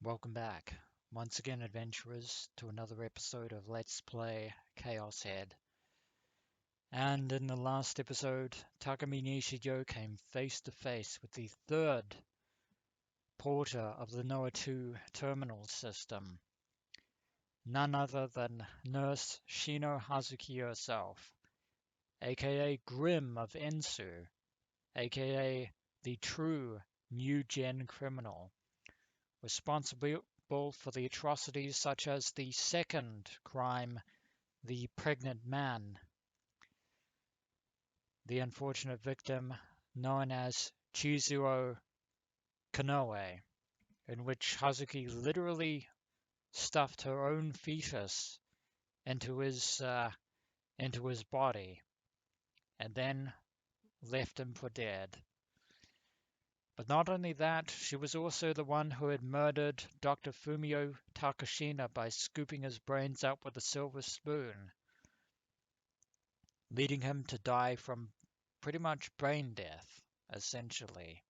Welcome back, once again, adventurers, to another episode of Let's Play Chaos Head. And in the last episode, Takumi and Shogun came face to face with the third porter of the Noah 2 terminal system, none other than Nurse Shino Hazuki herself, aka Grim of Ensu, aka the true new-gen criminal, responsible for the atrocities such as the second crime, the pregnant man, the unfortunate victim known as Chizuru Kanoe, in which Hazuki literally stuffed her own fetus into his body and then left him for dead. But not only that, she was also the one who had murdered Dr. Fumio Takashina by scooping his brains out with a silver spoon, leading him to die from pretty much brain death, essentially.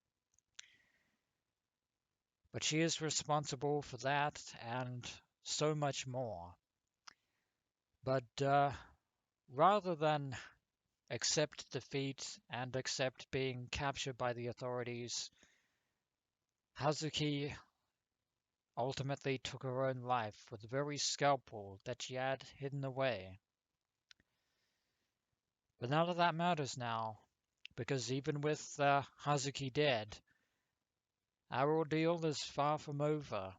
But she is responsible for that and so much more. But rather than accept defeat and accept being captured by the authorities, Hazuki ultimately took her own life with the very scalpel that she had hidden away. But none of that matters now, because even with Hazuki dead, our ordeal is far from over.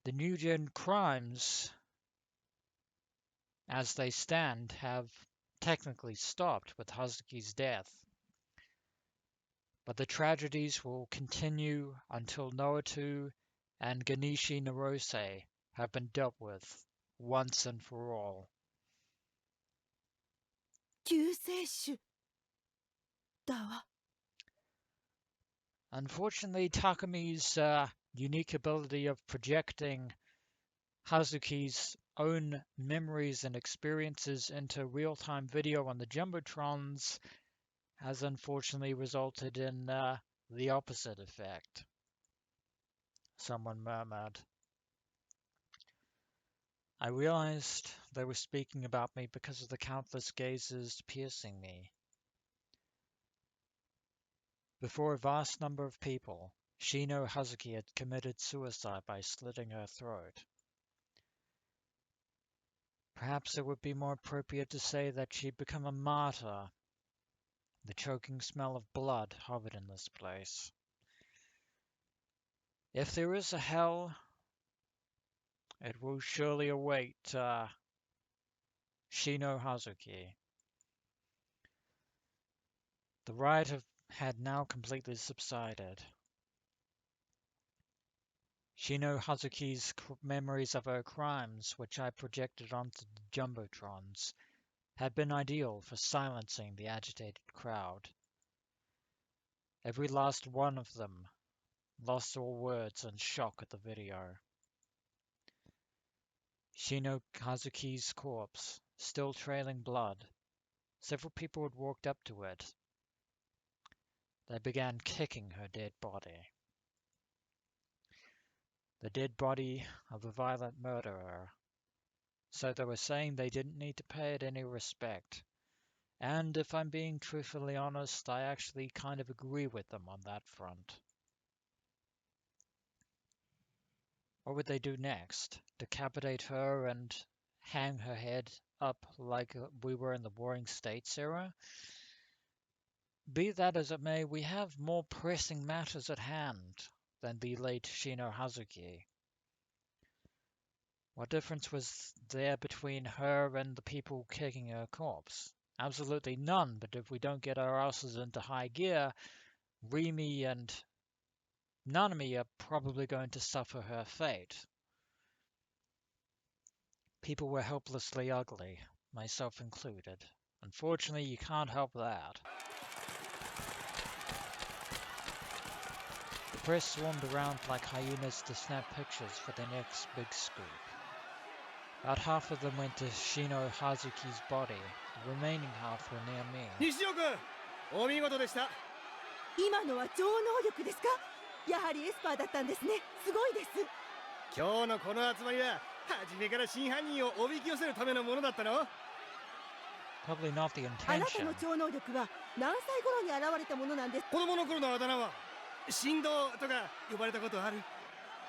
The new-gen crimes, as they stand, have technically stopped with Hazuki's death. But the tragedies will continue until Noatu and Genichi Narose have been dealt with once and for all. 救世主だわ。 Unfortunately, Takumi's unique ability of projecting Hazuki's own memories and experiences into real-time video on the Jumbotrons has unfortunately resulted in the opposite effect. Someone murmured. I realized they were speaking about me because of the countless gazes piercing me. Before a vast number of people, Shino Hazuki had committed suicide by slitting her throat. Perhaps it would be more appropriate to say that she'd become a martyr. The choking smell of blood hovered in this place. If there is a hell, it will surely await Shino Hazuki. The riot had now completely subsided. Shino Hazuki's memories of her crimes, which I projected onto the Jumbotrons, had been ideal for silencing the agitated crowd. Every last one of them lost all words in shock at the video. Shino Hazuki's corpse, still trailing blood. Several people had walked up to it. They began kicking her dead body. The dead body of a violent murderer. So they were saying they didn't need to pay it any respect. And if I'm being truthfully honest, I actually kind of agree with them on that front. What would they do next? Decapitate her and hang her head up like we were in the Warring States era? Be that as it may, we have more pressing matters at hand than the late Shino Hazuki. What difference was there between her and the people kicking her corpse? Absolutely none, but if we don't get our asses into high gear, Rimi and Nanami are probably going to suffer her fate. People were helplessly ugly, myself included. Unfortunately, you can't help that. The press swarmed around like hyenas to snap pictures for their next big scoop. About half of them went to Shino Hazuki's body. The remaining half were near me. 西尾君、お見事でした。今のは超能力ですか？やはりエスパーだったんですね。すごいです。今日のこの集まりは初めから真犯人をおびき寄せるためのものだったの？ Probably not the あなた intention. の超能力は何歳頃に現れたものなんです？子供の頃のあだ名は神童とか呼ばれたことある？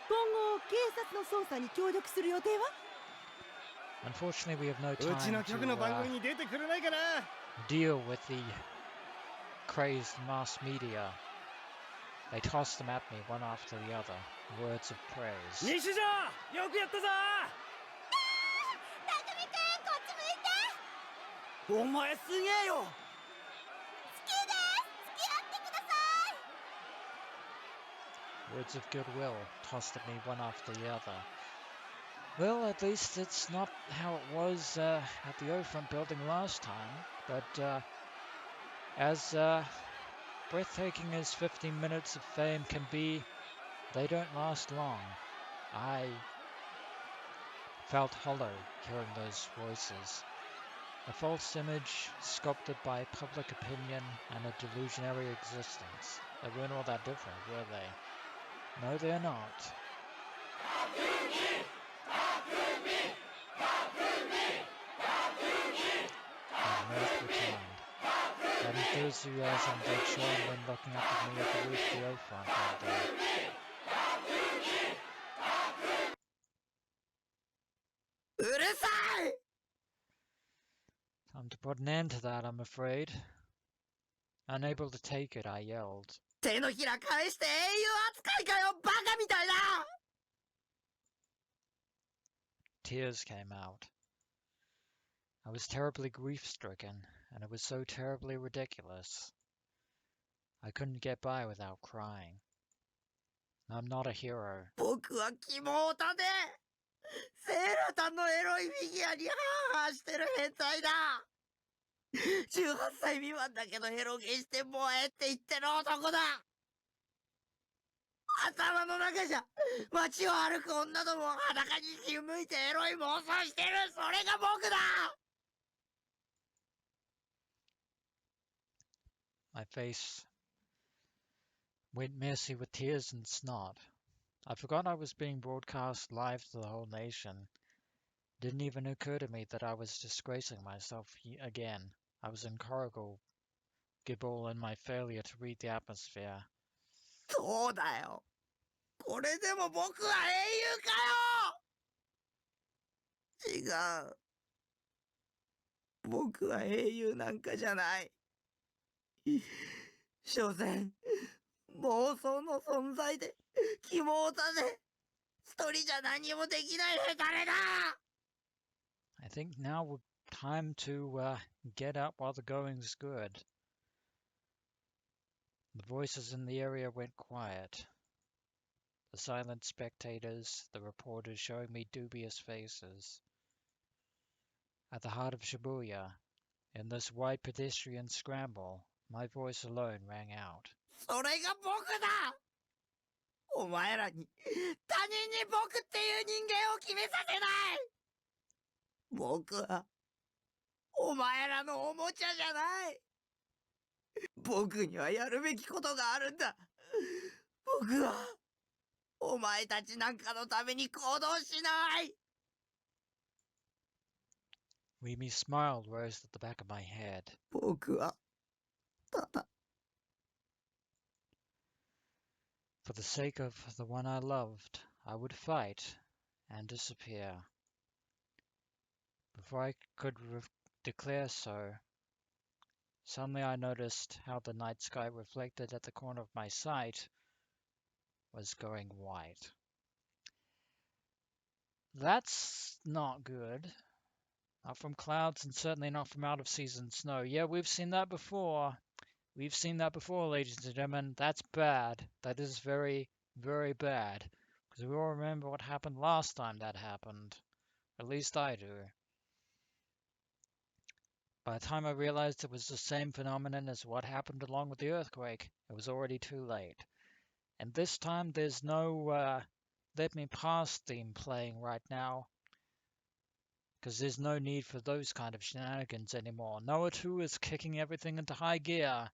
今後警察の捜査に協力する予定は？ Unfortunately, we have no うち time の局の to 番組に出てくれないかな？ deal with the crazed mass media. They tossed them at me one after the other. Words of praise. 西条よくやったぞ。たくみくん、こっち向いて。お前すげえよ。好きです。付き合ってください。 Words of goodwill tossed at me one after the other. Well, at least it's not how it was at the O-Front building last time. But as breathtaking as 15 minutes of fame can be, they don't last long. I felt hollow hearing those voices. A false image sculpted by public opinion and a delusionary existence. They weren't all that different, were they? No, they're not. And mirth returned. That enthusiasm they'd shown when looking up at me at the roof of the O-Front one day. うるさい。 Time to put an end to that, I'm afraid. Unable to take it, I yelled. 手のひら返して英雄扱いかよ、バカみたいな。 Tears came out. I was terribly grief-stricken, and it was so terribly ridiculous. I couldn't get by without crying. I'm not a hero. 僕はキモオタでセーラタンのエロいフィギュアにハーハーしてる変態だ。18歳未満だけどエロゲして燃えって言ってる男だ。頭の中じゃ街を歩く女どもを裸にひんむいてエロい妄想してる、それが僕だ。 My face went messy with tears and snot. I forgot I was being broadcast live to the whole nation. Didn't even occur to me that I was disgracing myself again. I was incorrigible in my failure to read the atmosphere. そうだよ。これでも僕は英雄かよ。違う。僕は英雄なんかじゃない。所詮妄想の存在でキモオタで一人じゃ何もできないヘタレだ。 I think now would time to get up while the going's good. The voices in the area went quiet. The silent spectators, the reporters showing me dubious faces. At the heart of Shibuya, in this wide pedestrian scramble, my voice alone rang out. それが僕だ。お前らに他人に僕っていう人間を決めさせない。僕はお前らのおもちゃじゃない。僕にはやるべきことがあるんだ。僕はお前たちなんかのために行動しない。 Rimi smiled rose at the back of my head. 僕はただ For the sake of the one I loved, I would fight and disappear. Before I could declare so, suddenly I noticed how the night sky reflected at the corner of my sight was going white. That's not good. Not from clouds and certainly not from out-of-season snow. Yeah, we've seen that before. We've seen that before, ladies and gentlemen. That's bad. That is very, very bad. Because we all remember what happened last time that happened. At least I do. By the time I realized it was the same phenomenon as what happened along with the earthquake, it was already too late. And this time there's no let me pass theme playing right now. Because there's no need for those kind of shenanigans anymore. Noah 2 is kicking everything into high gear.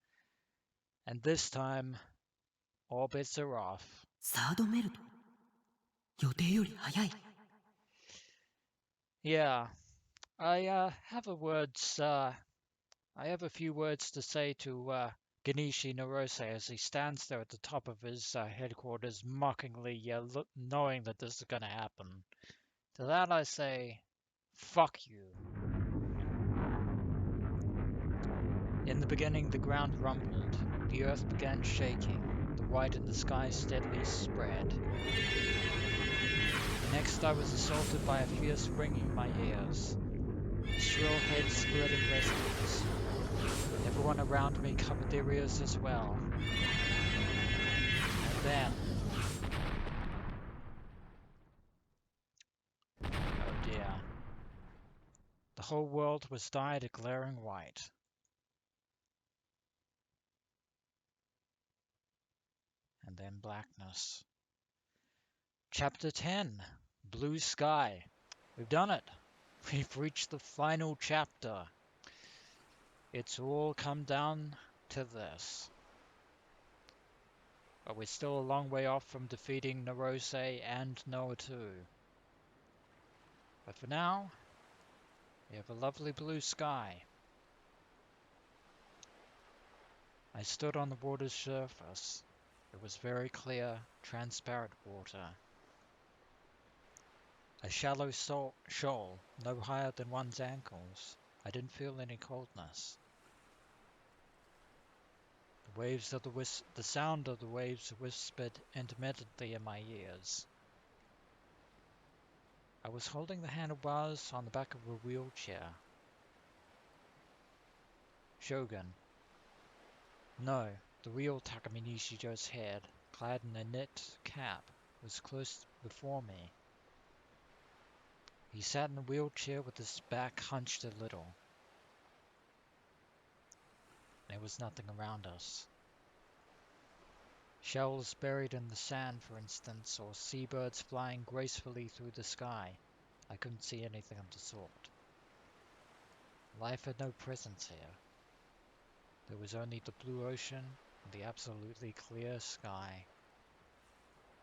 And this time, all bets are off. サードメルト予定より早い Yeah, I have I have a few words to say to Genichi Narose as he stands there at the top of his headquarters, mockingly knowing that this is going to happen. To that I say, fuck you. In the beginning, the ground rumbled, the earth began shaking, the white in the sky steadily spread. Next, I was assaulted by a fierce ringing in my ears, a shrill head-splitting resonance. Everyone around me covered their ears as well. And then... oh dear. The whole world was dyed a glaring white. And then blackness. Chapter 10. Blue Sky. We've done it. We've reached the final chapter. It's all come down to this. But we're still a long way off from defeating Narose and Noah too. But for now, we have a lovely blue sky. I stood on the water's surface. It was very clear, transparent water. A shallow shoal, no higher than one's ankles. I didn't feel any coldness. The sound of the waves whispered intermittently in my ears. I was holding the handlebars on the back of a wheelchair. Shogun. No, the real Takumi Nishijo's head, clad in a knit cap, was close before me. He sat in a wheelchair with his back hunched a little. There was nothing around us. Shells buried in the sand, for instance, or seabirds flying gracefully through the sky. I couldn't see anything of the sort. Life had no presence here. There was only the blue ocean and the absolutely clear sky.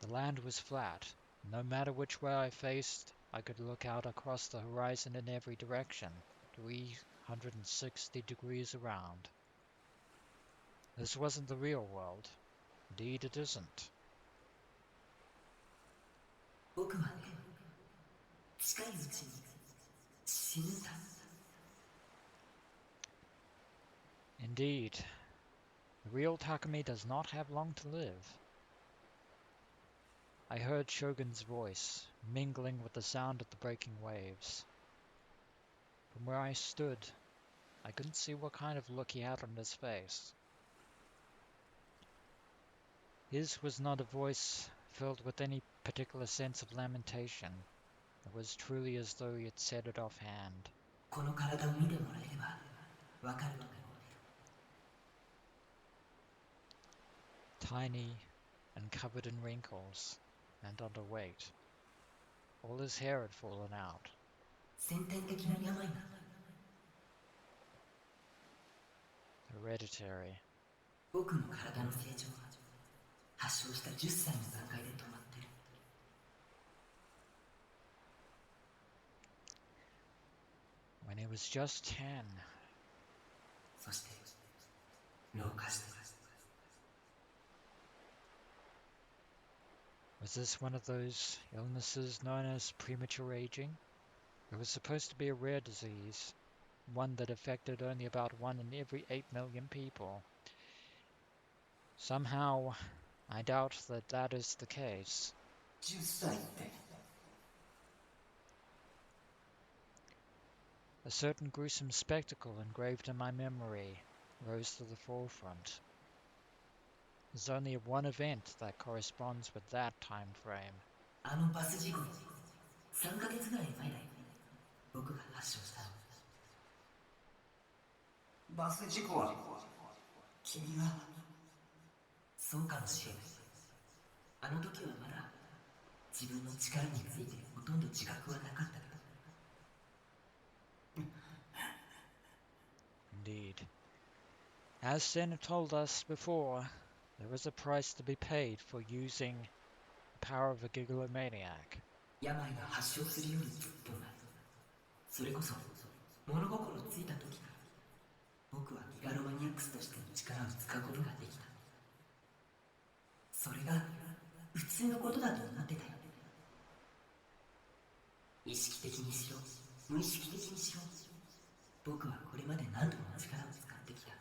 The land was flat. No matter which way I faced, I could look out across the horizon in every direction, 360 degrees around. This wasn't the real world. Indeed, it isn't. 僕はね近いうちに死ぬんだ Indeed, the real Takumi does not have long to live. I heard Shogun's voice, mingling with the sound of the breaking waves. From where I stood, I couldn't see what kind of look he had on his face. His was not a voice filled with any particular sense of lamentation. It was truly as though he had said it offhand. この体を見てもらえればわかると思う Tiny and covered in wrinkles and underweight. All his hair had fallen out. 先天的な病なんだ Hereditary. 僕の体の成長は発症した10歳の段階で止まってる When he was just 10. そして老化してます Was this one of those illnesses known as premature aging? It was supposed to be a rare disease, one that affected only about 1 in every 8 million people. Somehow, I doubt that that is the case. 10歳って A certain gruesome spectacle engraved in my memory rose to the forefront. There's only one event that corresponds with that time frame. あのバス事故の3ヶ月ぐらい前だよ僕が発症したのバス事故は君はそうかもしれないあの時はまだ自分の力についてほとんど自覚はなかったけど Indeed. As Sen told us before, There is a price to be paid for using the power of a gigalomaniac. 病が発症するよりずっと前、それこそ物心ついた時から僕はギガロマニアックスとしての力を使うことができた。それが普通のことだと思ってたよ。意識的にしろ無意識的にしろ、僕はこれまで何度も力を使ってきた。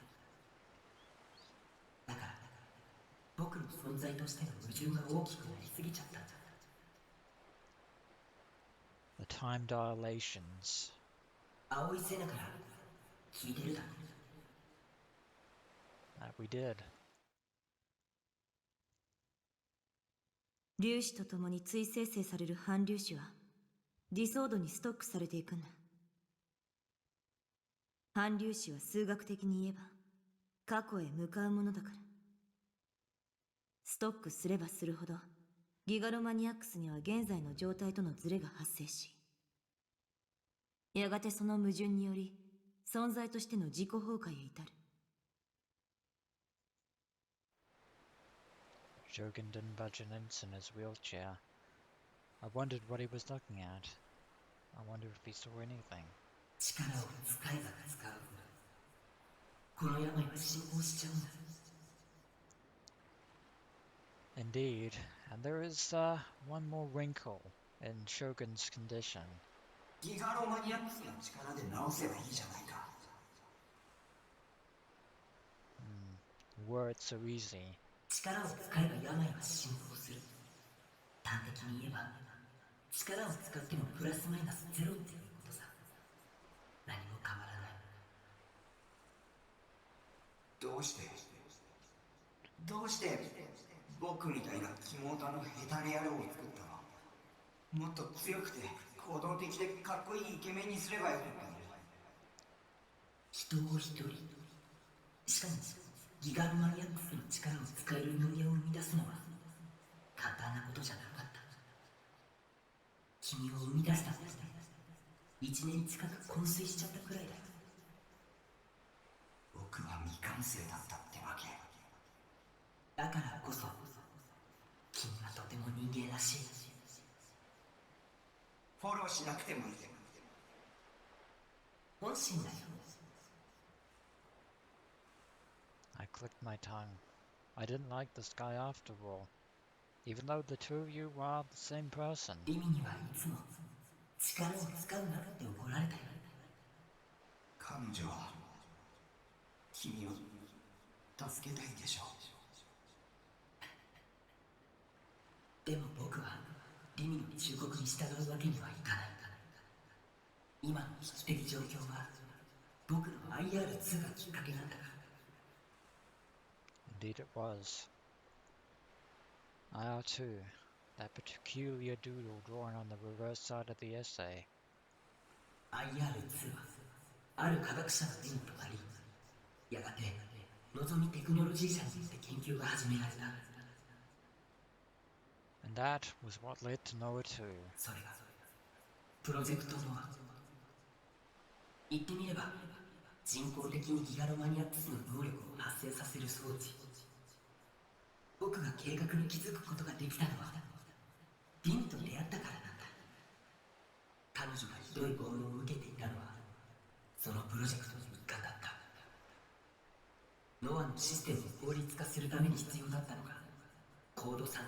だから僕の存在としての矛盾が大きくなりすぎちゃったんだ。 The time dilations. 青いセナから聞いてるだろ。 That we did. 粒子とともに追生成される反粒子はディソードにストックされていくんだ。反粒子は数学的に言えば過去へ向かうものだから。ストックすればするほどギガロマニアックスには現在の状態とのズレが発生し、やがてその矛盾により存在としての自己崩壊へ至る。Shogun didn't budge an inch in his wheelchair. I wondered what he was looking at. I wondered if he saw anything. 力を使えば使うほどこの病は進行しちゃうんだ。 Indeed, and there is one more wrinkle in Shogun's condition. ギガロマニアックスの力で治せばいいじゃないか。Were it so easy. 力を使えば病は進行する。端的に言えば力を使ってもプラスマイナスゼロっていうことさ。何も変わらない。どうして僕みたいな肝オタのヘタレ野郎を作ったの？もっと強くて行動的でかっこいいイケメンにすればよかったのに。人を一人、しかもギガロマニアックスの力を使える人間を生み出すのは簡単なことじゃなかった。君を生み出したんですね。1年近く昏睡しちゃったくらいだよ。僕は未完成だったってわけ。だからこそ君はとても人間らしい。フォローしなくてもいい。本心だよ。 I clicked my tongue. I didn't like this guy after all, even though the two of you are the same person. リミにはいつも力を使うなって怒られたよ。彼女は君を助けたいんでしょう。でも僕はリミの忠告に従うわけにはいかない。今の危機的状況は僕の IR2 がきっかけなんだから。 Indeed it was. IR2, that peculiar doodle drawn on the reverse side of the essay. IR2 はある科学者の目に留まり、やがてのぞみテクノロジー社によって研究が始められた。 And that was what led to Noah 2. それがプロジェクトノア。言ってみれば人工的にギガロマニアックスの能力を発生させる装置。僕が計画に気づくことができたのはリミと出会ったからなんだ。彼女がひどい拷問を受けていたのはそのプロジェクトの一環だった。ノアのシステムを効率化するために必要だったのがコード3。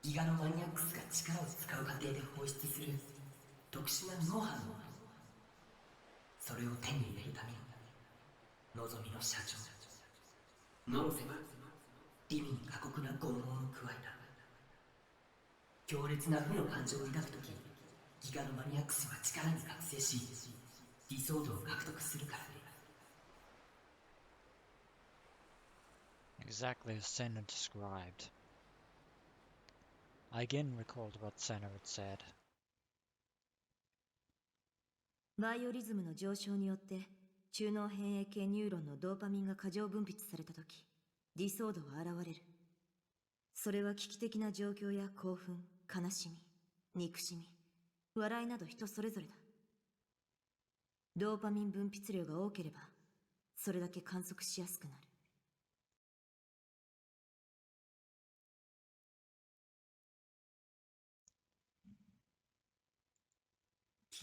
ギガロマニアックスが力を使う過程で放出する特殊なノウハウのもの。それを手に入れるためにのぞみの社長ノロセはリミに過酷な拷問を加えた。強烈な負の感情を抱くときギガロマニアックスは力に覚醒し理想度を獲得するからね。 Exactly as Senna described. I again recalled what Senna had said. バイオリズムの上昇によって中脳変影系ニューロンのドーパミンが過剰分泌されたとき、ディソードは現れる。それは危機的な状況や興奮、悲しみ、憎しみ、笑いなど人それぞれだ。ドーパミン分泌量が多ければそれだけ観測しやすくなる。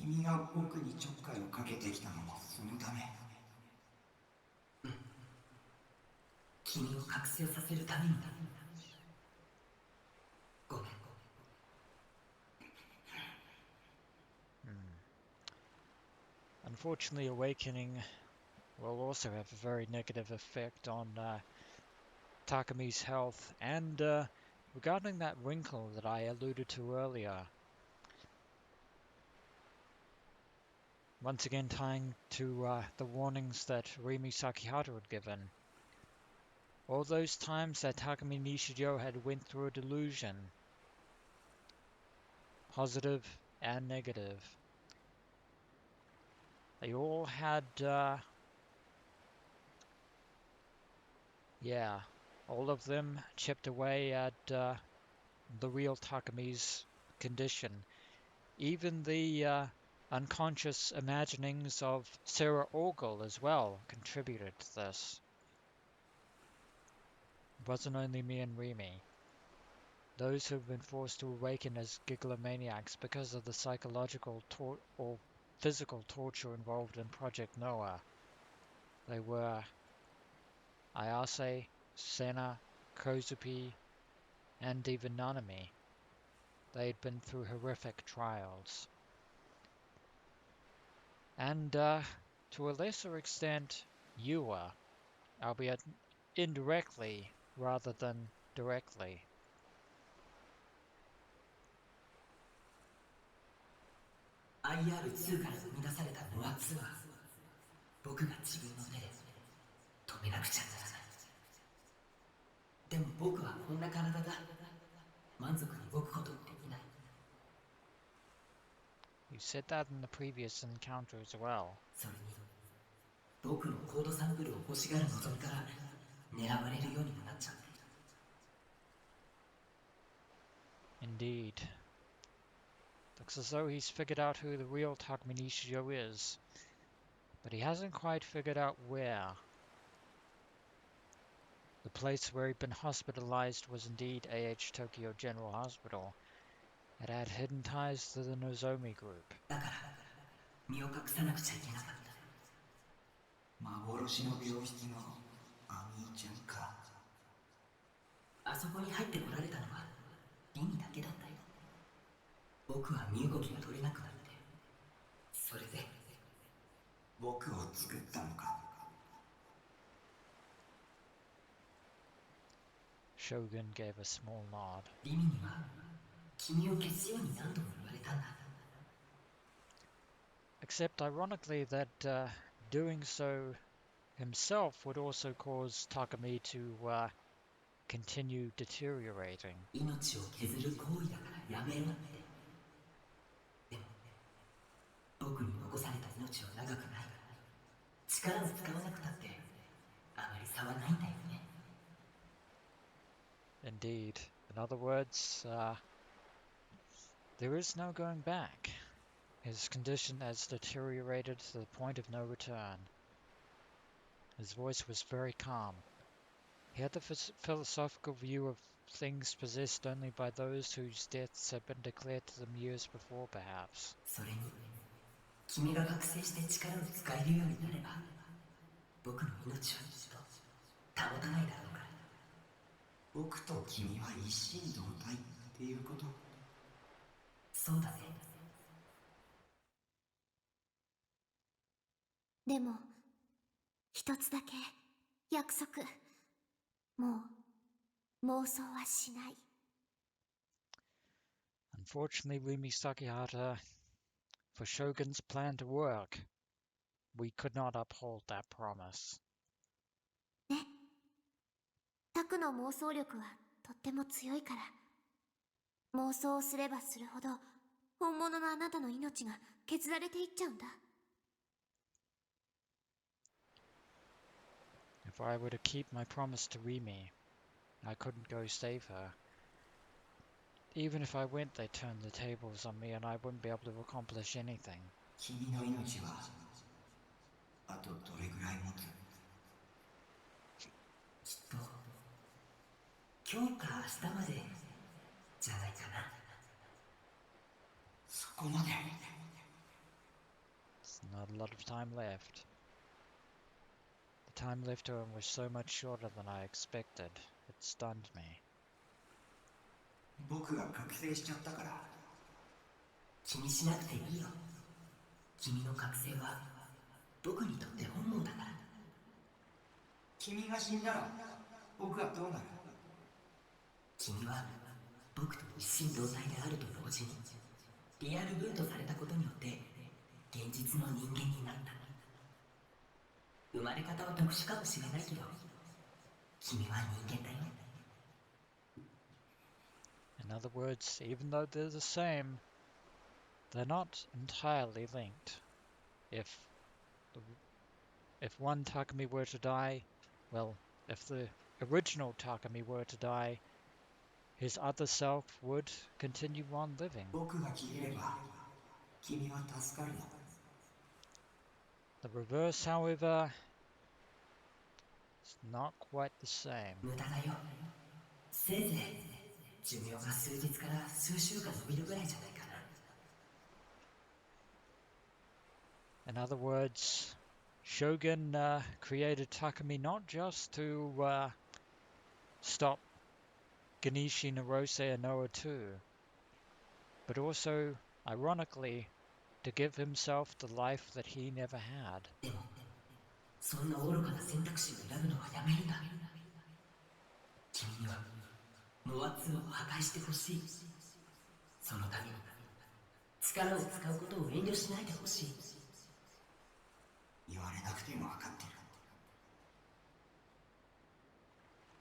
君が僕にちょっかいをかけてきたのもそのため。君を覚醒させるためにだ。ごめん。Unfortunately, awakening will also have a very negative effect on Takumi's health, and regarding that wrinkle that I alluded to earlier, once again tying to the warnings that Rimi Sakihata had given. All those times that Takumi Nishijo had went through a delusion, positive and negative, they all had, all of them chipped away at the real Takumi's condition. Even the unconscious imaginings of Sarah Ogle as well contributed to this. It wasn't only me and Rimi. Those who have been forced to awaken as gigalomaniacs because of the psychological or physical torture involved in Project Noah. They were Ayase, Sena, Kozupi, and even Nanami. They had been through horrific trials. And to a lesser extent, Yua, albeit indirectly rather than directly. IR2 から生み出されたノア2は僕が自分の手で止めなくちゃならない。でも僕はこんな体だ。満足に動くこともできない。You said that in the previous encounter as well. それに僕のコードサンプルを欲しがる望みから狙われるようにもなっちゃって。Indeed. Looks as though he's figured out who the real Takumi Nishijo is, but he hasn't quite figured out where. The place where he'd been hospitalized was indeed AH Tokyo General Hospital. It had hidden ties to the Nozomi group. だから身を隠さなくちゃいけなかった。幻の病室のアミーちゃんか。あそこに入ってこられたのはリミだけだったよ。僕は身動きが取れなくなって、それで僕を作ったのか。Shogun gave a small nod. リミには君を消すように何度も言われたんだ。 Except ironically that doing so himself would also cause Takumi to continue deteriorating. 命を削る行為だからやめろって。でも僕に残された命は長くない。力を使わなくたってあまり差はないんだよね。 Indeed. In other words, there is no going back. His condition has deteriorated to the point of no return. His voice was very calm. He had the philosophical view of things possessed only by those whose deaths had been declared to them years before, perhaps. それに君が覚醒して力を使えるようになれば僕の命はずっと保たないだろうから。僕と君は一心同体っていうこと。そうだね。でも一つだけ約束。もう妄想はしない。Unfortunately, Rimi Sakihata, for Shogun's plan to work, we could not uphold that promise. ね。タクの妄想力はとっても強いから。妄想をすればするほど本物のあなたの命が削られていっちゃうんだ。If I were to keep my promise to Rimi, I couldn't go save her. Even if I went, they'd turn the tables on me and I wouldn't be able to accomplish anything. 君の命はあとどれぐらい持つ？きっと今日か明日までじゃないかな。そこまで。Not a lot of time left. The time left to him was so much shorter than I expected. It stunned me. 僕が覚醒しちゃったから気にしなくていいよ。君の覚醒は僕にとって本望だから。君が死んだら僕はどうなる？君は僕と一心同体であると同時にリアルブートされたことによって現実の人間になった。生まれ方は特殊かもしれないけど君は人間だよ。 In other words, even though they're the same, they're not entirely linked. If one Takumi were to die, well, if the original Takumi were to die, his other self would continue on living. 僕が消えれば君は助かるよ。 The reverse, however, is not quite the same. 無駄だよ。せいぜい寿命が数日から数週間伸びるぐらいじゃないかな。 In other words, Shogun created Takumi not just to stop Genichi, Narose, and Noa too, but also, ironically, to give himself the life that he never had. でもそんな愚かな選択肢を選ぶのはやめるんだ。君にはノア2を破壊してほしい。そのために力を使うことを遠慮しないでほしい。言われなくても分かってる。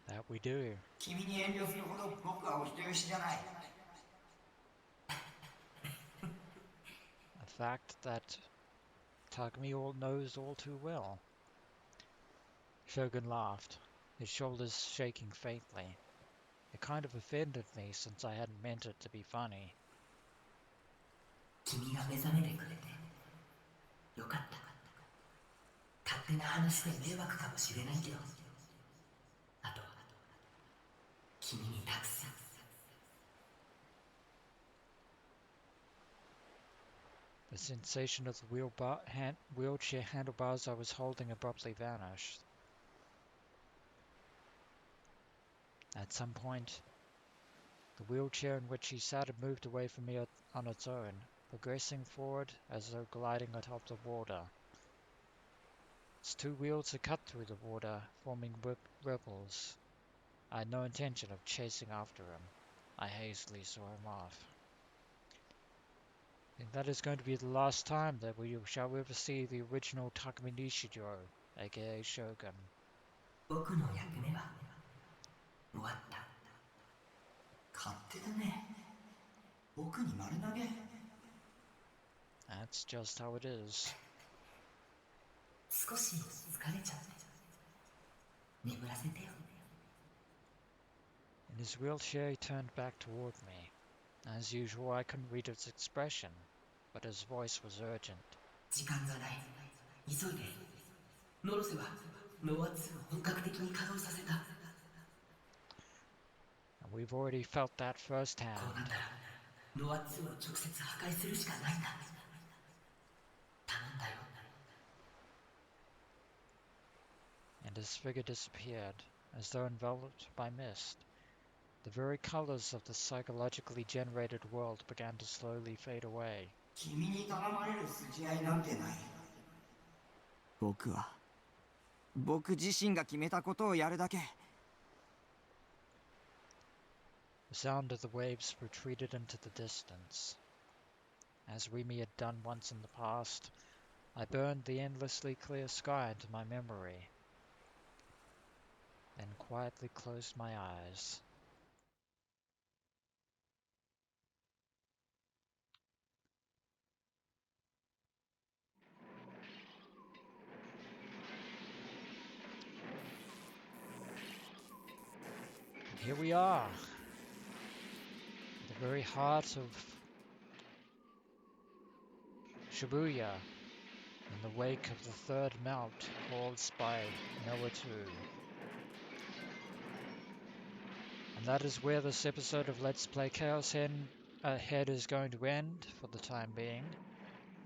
That we do. 君に遠慮するほど僕はお人よしじゃない。 A fact that Takumi knows all too well. Shogun laughed, his shoulders shaking faintly. It kind of offended me since I hadn't meant it to be funny. 君が目覚めてくれてよかった。勝手な話で迷惑かもしれないけど、あと君に託す。 The sensation of the wheelchair handlebars I was holding abruptly vanished. At some point, the wheelchair in which he sat had moved away from me on its own, progressing forward as though gliding atop the water. Its two wheels had cut through the water, forming ripples. I had no intention of chasing after him. I hastily saw him off. I think that is going to be the last time that we shall ever see the original Takumi Nishijou, aka Shogun. 僕の役目は終わった。勝手だね。僕に丸投げ。 That's just how it is. 少し疲れちゃって。眠らせてよ。 In his wheelchair, he turned back toward me. As usual, I couldn't read his expression, but his voice was urgent. 時間がない。急いで。ノロセはノア2を本格的に稼働させた。 And we've already felt that firsthand. こうなったらノア2を直接破壊するしかないんだ。頼んだよ。 And his figure disappeared, as though enveloped by mist. The very colors of the psychologically generated world began to slowly fade away. 君に頼まれる筋合いなんてない。僕自身が決めたことをやるだけ。 The sound of the waves retreated into the distance. As Rimi had done once in the past, I burned the endlessly clear sky into my memory, then quietly closed my eyes. And here we are, the very heart of Shibuya, in the wake of the third mount caused by Noa 2. And that is where this episode of Let's Play ChäoS Head is going to end for the time being.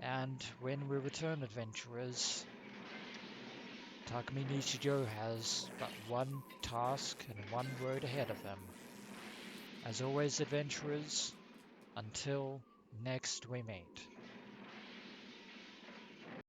And when we return, adventurers, Takumi Nishijo has but one task and one road ahead of him. As always, adventurers, until next we meet.